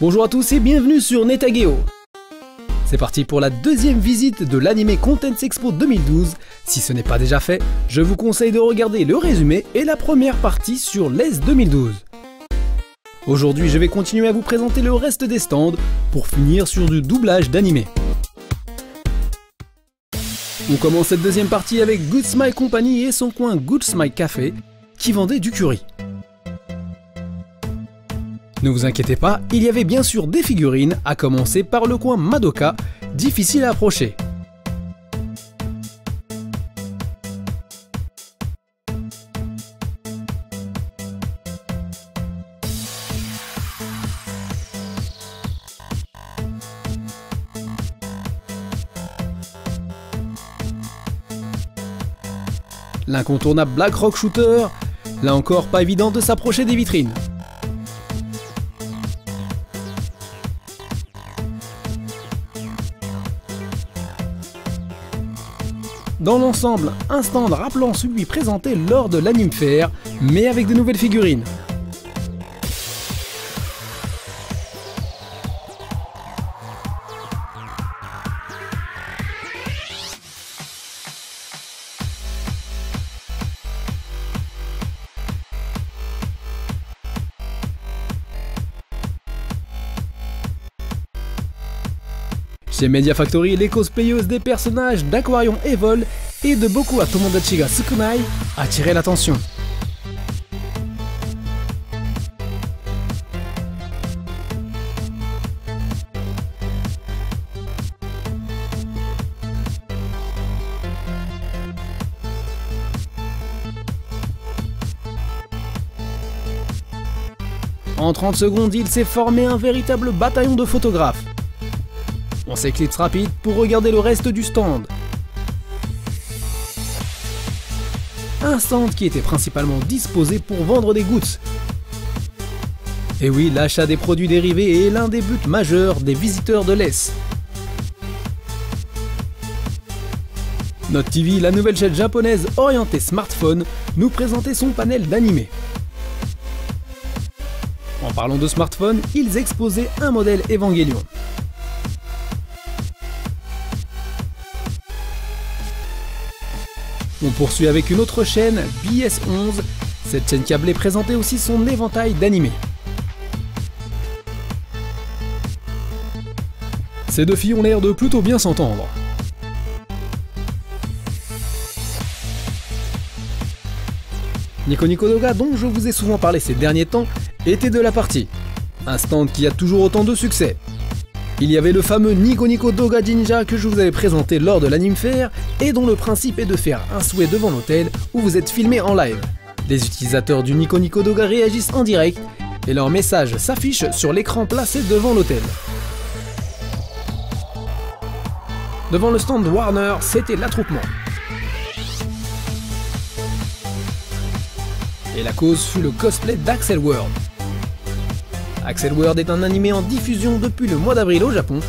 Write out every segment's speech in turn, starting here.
Bonjour à tous et bienvenue sur Netageo. C'est parti pour la deuxième visite de l'Anime Contents Expo 2012. Si ce n'est pas déjà fait, je vous conseille de regarder le résumé et la première partie sur l'ES 2012. Aujourd'hui, je vais continuer à vous présenter le reste des stands pour finir sur du doublage d'anime. On commence cette deuxième partie avec Good Smile Company et son coin Good Smile Café qui vendait du curry. Ne vous inquiétez pas, il y avait bien sûr des figurines, à commencer par le coin Madoka, difficile à approcher. L'incontournable Black Rock Shooter, là encore pas évident de s'approcher des vitrines. Dans l'ensemble, un stand rappelant celui présenté lors de l'Anime Fair, mais avec de nouvelles figurines. Chez Media Factory, les cosplayeuses des personnages d'Aquarium Evol et de Boku wa Tomodachi ga Sukunai attiraient l'attention. En 30 secondes, il s'est formé un véritable bataillon de photographes. On s'éclipse rapide pour regarder le reste du stand. Un stand qui était principalement disposé pour vendre des goods. Et oui, l'achat des produits dérivés est l'un des buts majeurs des visiteurs de l'ES. Note TV, la nouvelle chaîne japonaise orientée smartphone, nous présentait son panel d'animés. En parlant de smartphone, ils exposaient un modèle Evangelion. On poursuit avec une autre chaîne, BS11. Cette chaîne câblée présentait aussi son éventail d'animés. Ces deux filles ont l'air de plutôt bien s'entendre. Nico Nico Doga, dont je vous ai souvent parlé ces derniers temps, était de la partie. Un stand qui a toujours autant de succès. Il y avait le fameux Nico Nico Doga Jinja que je vous avais présenté lors de l'Anime Fair et dont le principe est de faire un souhait devant l'hôtel où vous êtes filmé en live. Les utilisateurs du Nico Nico Doga réagissent en direct et leur message s'affiche sur l'écran placé devant l'hôtel. Devant le stand Warner, c'était l'attroupement. Et la cause fut le cosplay d'Axel World. Axel World est un animé en diffusion depuis le mois d'avril au Japon,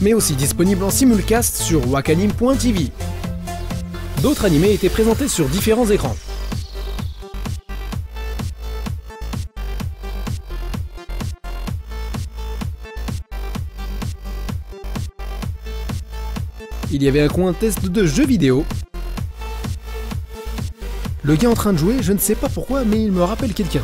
mais aussi disponible en simulcast sur wakanim.tv. D'autres animés étaient présentés sur différents écrans. Il y avait un coin test de jeux vidéo. Le gars en train de jouer, je ne sais pas pourquoi, mais il me rappelle quelqu'un.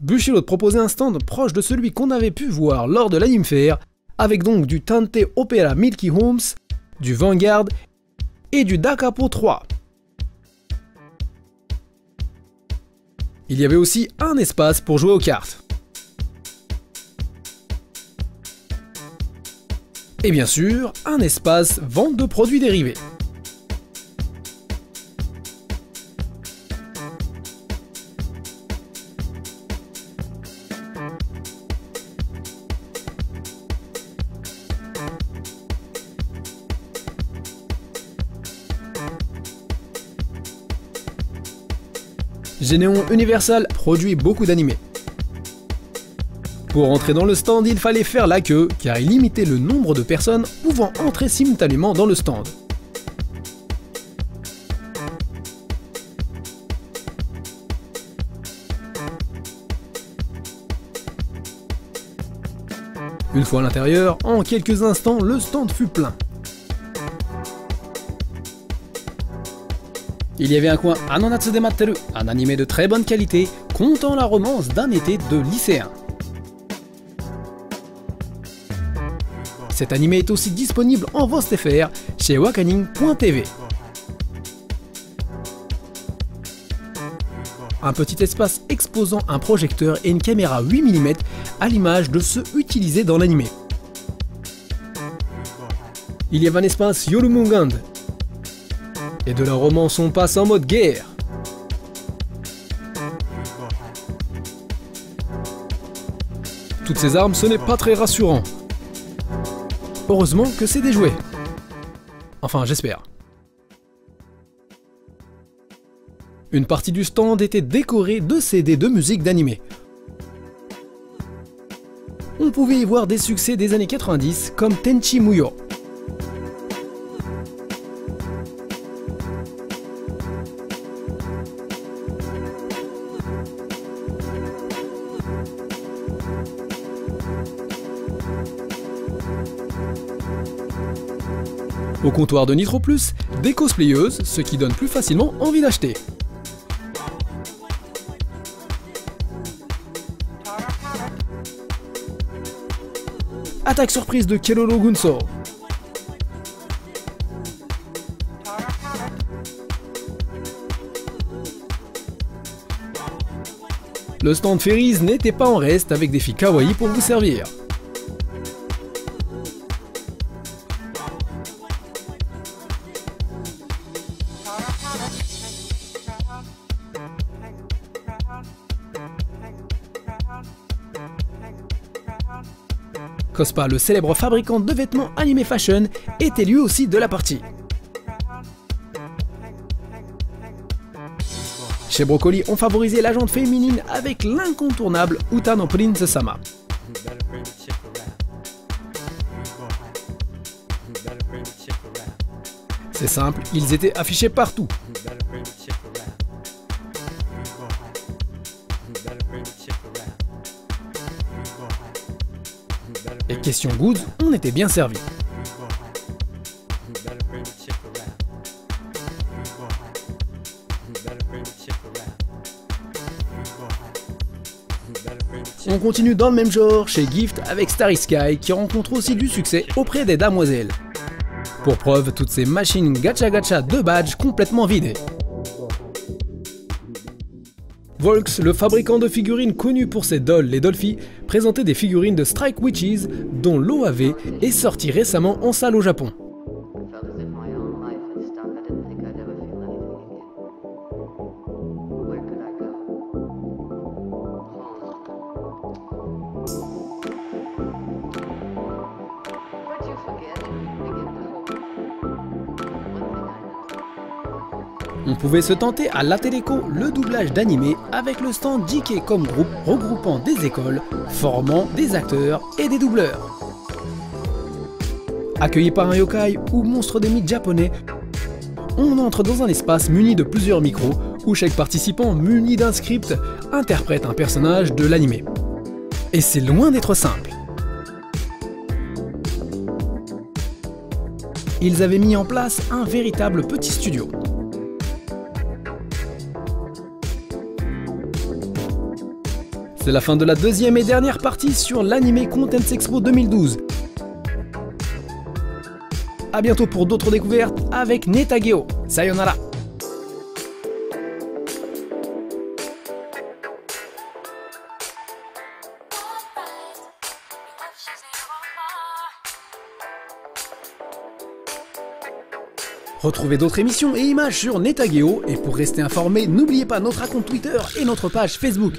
Bushiroad proposait un stand proche de celui qu'on avait pu voir lors de l'Anime Fair, avec donc du Tante Opera Milky Homes, du Vanguard et du Dakapo 3. Il y avait aussi un espace pour jouer aux cartes. Et bien sûr, un espace vente de produits dérivés. Généon Universal produit beaucoup d'animés. Pour entrer dans le stand, il fallait faire la queue, car il limitait le nombre de personnes pouvant entrer simultanément dans le stand. Une fois à l'intérieur, en quelques instants, le stand fut plein. Il y avait un coin Anonatsu de Matteru, un animé de très bonne qualité, contant la romance d'un été de lycéen. Cet animé est aussi disponible en VOSTFR chez wakanim.tv. Un petit espace exposant un projecteur et une caméra 8 mm à l'image de ceux utilisés dans l'animé. Il y avait un espace Yorumungand. Et de la romance on passe en mode guerre. Toutes ces armes, ce n'est pas très rassurant. Heureusement que c'est des jouets. Enfin, j'espère. Une partie du stand était décorée de CD de musique d'animé. On pouvait y voir des succès des années 90 comme Tenchi Muyo. Au comptoir de Nitro Plus, des cosplayeuses, ce qui donne plus facilement envie d'acheter. Attaque surprise de Keroro Gunso. Le stand Fairies n'était pas en reste avec des filles kawaii pour vous servir. Cospa, le célèbre fabricant de vêtements animé fashion, était lui aussi de la partie. Chez Broccoli, on favorisait la jante féminine avec l'incontournable Uta no Prince Sama. C'est simple, ils étaient affichés partout. Et question goods, on était bien servi. On continue dans le même genre chez Gift avec Starry Sky qui rencontre aussi du succès auprès des damoiselles. Pour preuve, toutes ces machines gacha gacha de badges complètement vidées. Volks, le fabricant de figurines connu pour ses dolls, les Dolphy, présentait des figurines de Strike Witches, dont l'OAV est sorti récemment en salle au Japon. On pouvait se tenter à la Téléco le doublage d'animé avec le stand JK comme groupe regroupant des écoles, formant des acteurs et des doubleurs. Accueilli par un yokai ou monstre des mythes japonais, on entre dans un espace muni de plusieurs micros où chaque participant muni d'un script interprète un personnage de l'animé. Et c'est loin d'être simple. Ils avaient mis en place un véritable petit studio. C'est la fin de la deuxième et dernière partie sur l'Anime Contents Expo 2012. A bientôt pour d'autres découvertes avec Netageo. Sayonara. Retrouvez d'autres émissions et images sur Netageo et pour rester informé, n'oubliez pas notre compte Twitter et notre page Facebook.